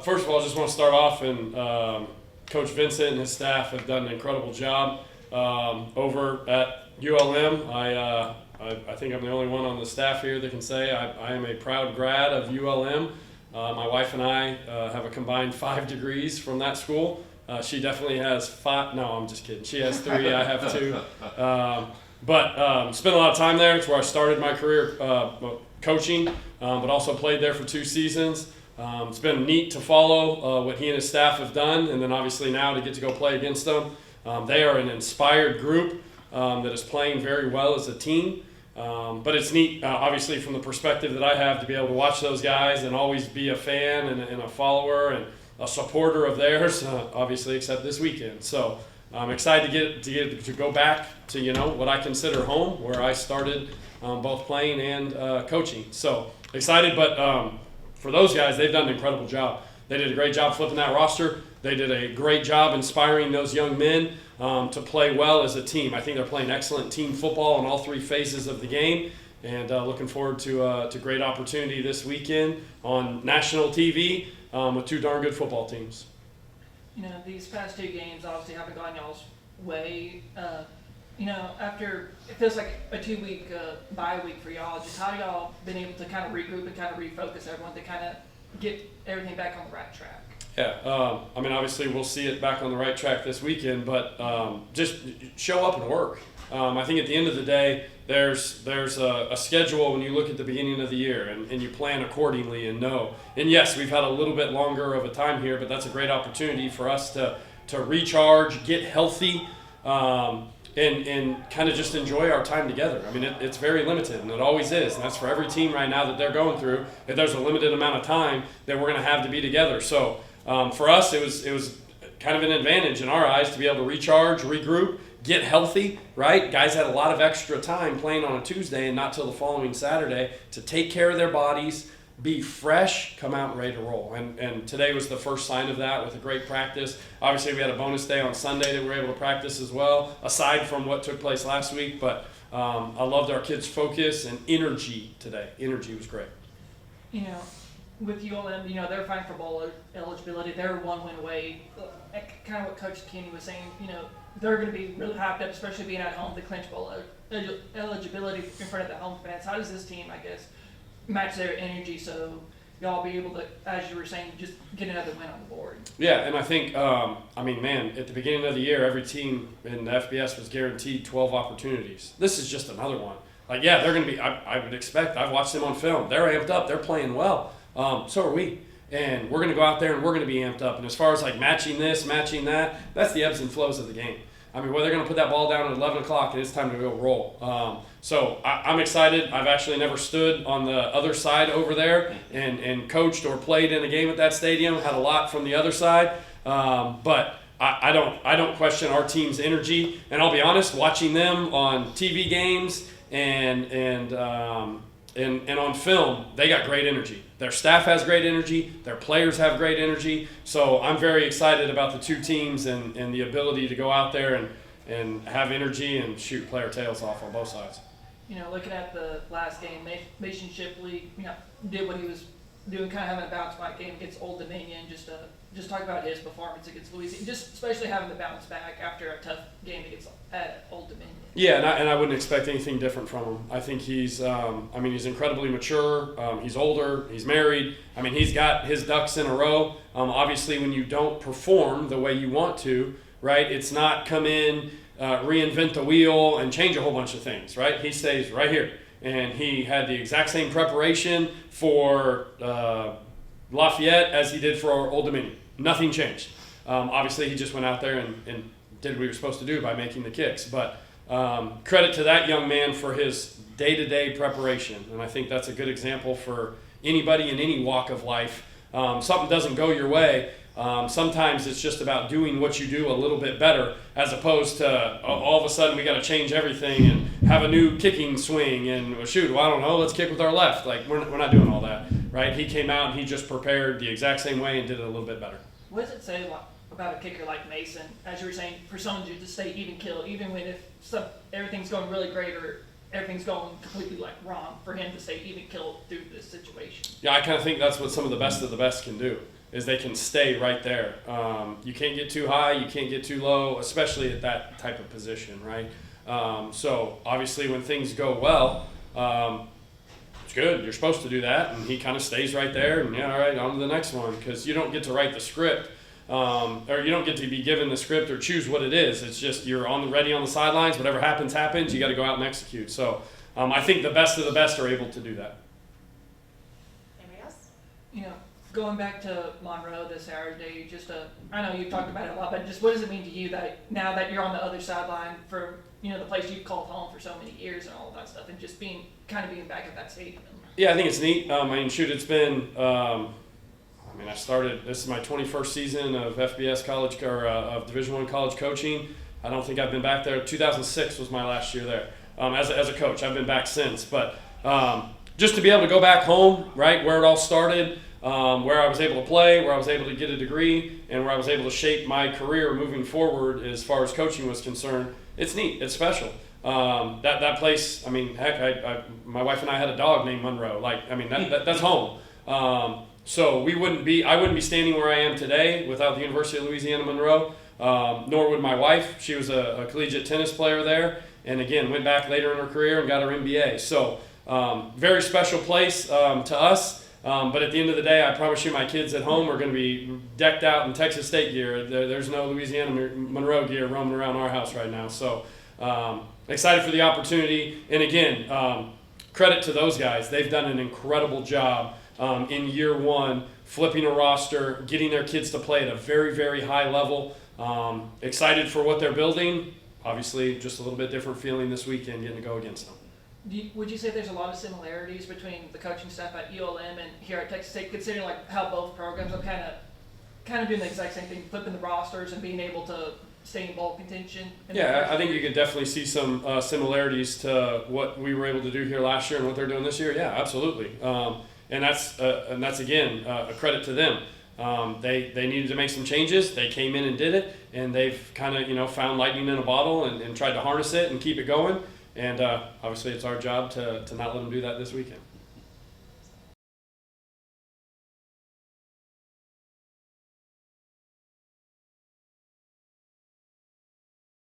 First of all, I just want to start off and Coach Vincent and his staff have done an incredible job over at ULM. I think I'm the only one on the staff here that can say I am a proud grad of ULM. My wife and I have a combined 5 degrees from that school. She definitely has 5. No, I'm just kidding. She has 3. I have 2. But spent a lot of time there. It's where I started my career coaching, but also played there for 2 seasons. It's been neat to follow what he and his staff have done, and then obviously now to get to go play against them. They are an inspired group that is playing very well as a team. But it's neat, obviously, from the perspective that I have to be able to watch those guys and always be a fan and a follower and a supporter of theirs, obviously, except this weekend. So I'm excited to go back to what I consider home, where I started both playing and coaching. So excited, but for those guys, they've done an incredible job. They did a great job flipping that roster. They did a great job inspiring those young men to play well as a team. I think they're playing excellent team football in all 3 phases of the game, and looking forward to great opportunity this weekend on national TV with 2 darn good football teams. These past 2 games obviously haven't gone y'all's way. After it feels like a 2-week bye week for y'all, just how y'all been able to kind of regroup and kind of refocus everyone to kind of get everything back on the right track? Yeah, obviously we'll see it back on the right track this weekend, but just show up and work. I think at the end of the day, there's a schedule when you look at the beginning of the year, and you plan accordingly and know. And yes, we've had a little bit longer of a time here, but that's a great opportunity for us to recharge, get healthy, and kind of just enjoy our time together. It's very limited, and it always is, and that's for every team right now that they're going through. That there's a limited amount of time that we're going to have to be together. So for us, it was kind of an advantage in our eyes to be able to recharge, regroup, get healthy, right? Guys had a lot of extra time playing on a Tuesday and not till the following Saturday to take care of their bodies, be fresh, come out and ready to roll. And today was the first sign of that with a great practice. Obviously, we had a bonus day on Sunday that we were able to practice as well, aside from what took place last week. But I loved our kids' focus and energy today. Energy was great. With ULM, they're fighting for bowl eligibility. They're 1 win away. Kind of what Coach Kenny was saying, they're going to be really hyped up, especially being at home to clinch bowl eligibility in front of the home fans. How does this team, match their energy so y'all be able to, as you were saying, just get another win on the board? Yeah, and I think, at the beginning of the year, every team in the FBS was guaranteed 12 opportunities. This is just another one. They're going to be, I would expect, I've watched them on film. They're amped up. They're playing well. So are we. And we're going to go out there and we're going to be amped up. And as far as matching this, matching that, that's the ebbs and flows of the game. Where they're going to put that ball down at 11 o'clock and it's time to go roll. So I'm excited. I've actually never stood on the other side over there and coached or played in a game at that stadium. Had a lot from the other side. But I don't question our team's energy. And I'll be honest, watching them on TV games and on film, they got great energy. Their staff has great energy. Their players have great energy. So I'm very excited about the 2 teams and the ability to go out there and have energy and play our tails off on both sides. Looking at the last game, Mason Shipley, did what he was doing, kind of having a bounce back game against Old Dominion. Just talk about his performance against Louisiana, just especially having to bounce back after a tough game against Old Dominion. Yeah, and I wouldn't expect anything different from him. I think he's incredibly mature. He's older. He's married. He's got his ducks in a row. Obviously, when you don't perform the way you want to, right, it's not come in, reinvent the wheel, and change a whole bunch of things, right? He stays right here. And he had the exact same preparation for Lafayette as he did for Old Dominion. Nothing changed. Obviously, he just went out there and did what he was supposed to do by making the kicks. But credit to that young man for his day-to-day preparation. And I think that's a good example for anybody in any walk of life. Something doesn't go your way. Sometimes it's just about doing what you do a little bit better, as opposed to all of a sudden we got to change everything and have a new kicking swing and I don't know, let's kick with our left. We're not doing all that, right? He came out and he just prepared the exact same way and did it a little bit better. What does it say about a kicker like Mason, as you were saying, for someone to stay even kill, even when everything's going really great or everything's going completely wrong, for him to stay even kill through this situation? Yeah, I kind of think that's what some of the best can do. is they can stay right there. You can't get too high, you can't get too low, especially at that type of position, right? So obviously when things go well, it's good. You're supposed to do that, and he kind of stays right there, and yeah, all right, on to the next one, because you don't get to write the script, or you don't get to be given the script or choose what it is. It's just you're ready on the sidelines. Whatever happens, happens. You got to go out and execute. So I think the best of the best are able to do that. Anybody else? You know, going back to Monroe this Saturday, I know you've talked about it a lot, but just what does it mean to you that now that you're on the other sideline for, the place you've called home for so many years and all of that stuff, and just being back at that stadium? Yeah, I think it's neat. It's been, I started, this is my 21st season of FBS college, or of Division I college coaching. I don't think I've been back there. 2006 was my last year there as a coach. I've been back since. But just to be able to go back home, right, where it all started, where I was able to play, where I was able to get a degree, and where I was able to shape my career moving forward as far as coaching was concerned, it's neat. It's special. That place, heck, my wife and I had a dog named Monroe. That's home. So I wouldn't be standing where I am today without the University of Louisiana Monroe, nor would my wife. She was a collegiate tennis player there, and again, went back later in her career and got her MBA. So very special place to us. But at the end of the day, I promise you my kids at home are going to be decked out in Texas State gear. There's no Louisiana Monroe gear roaming around our house right now. So excited for the opportunity. And again, credit to those guys. They've done an incredible job in year one, flipping a roster, getting their kids to play at a very, very high level. Excited for what they're building. Obviously, just a little bit different feeling this weekend getting to go against them. Would you say there's a lot of similarities between the coaching staff at ULM and here at Texas State, considering how both programs are kind of doing the exact same thing, flipping the rosters and being able to stay in bowl contention? Yeah, I think you could definitely see some similarities to what we were able to do here last year and what they're doing this year. Yeah, absolutely. And that's again a credit to them. They needed to make some changes. They came in and did it, and they've kind of found lightning in a bottle and tried to harness it and keep it going. And obviously, it's our job to not let them do that this weekend.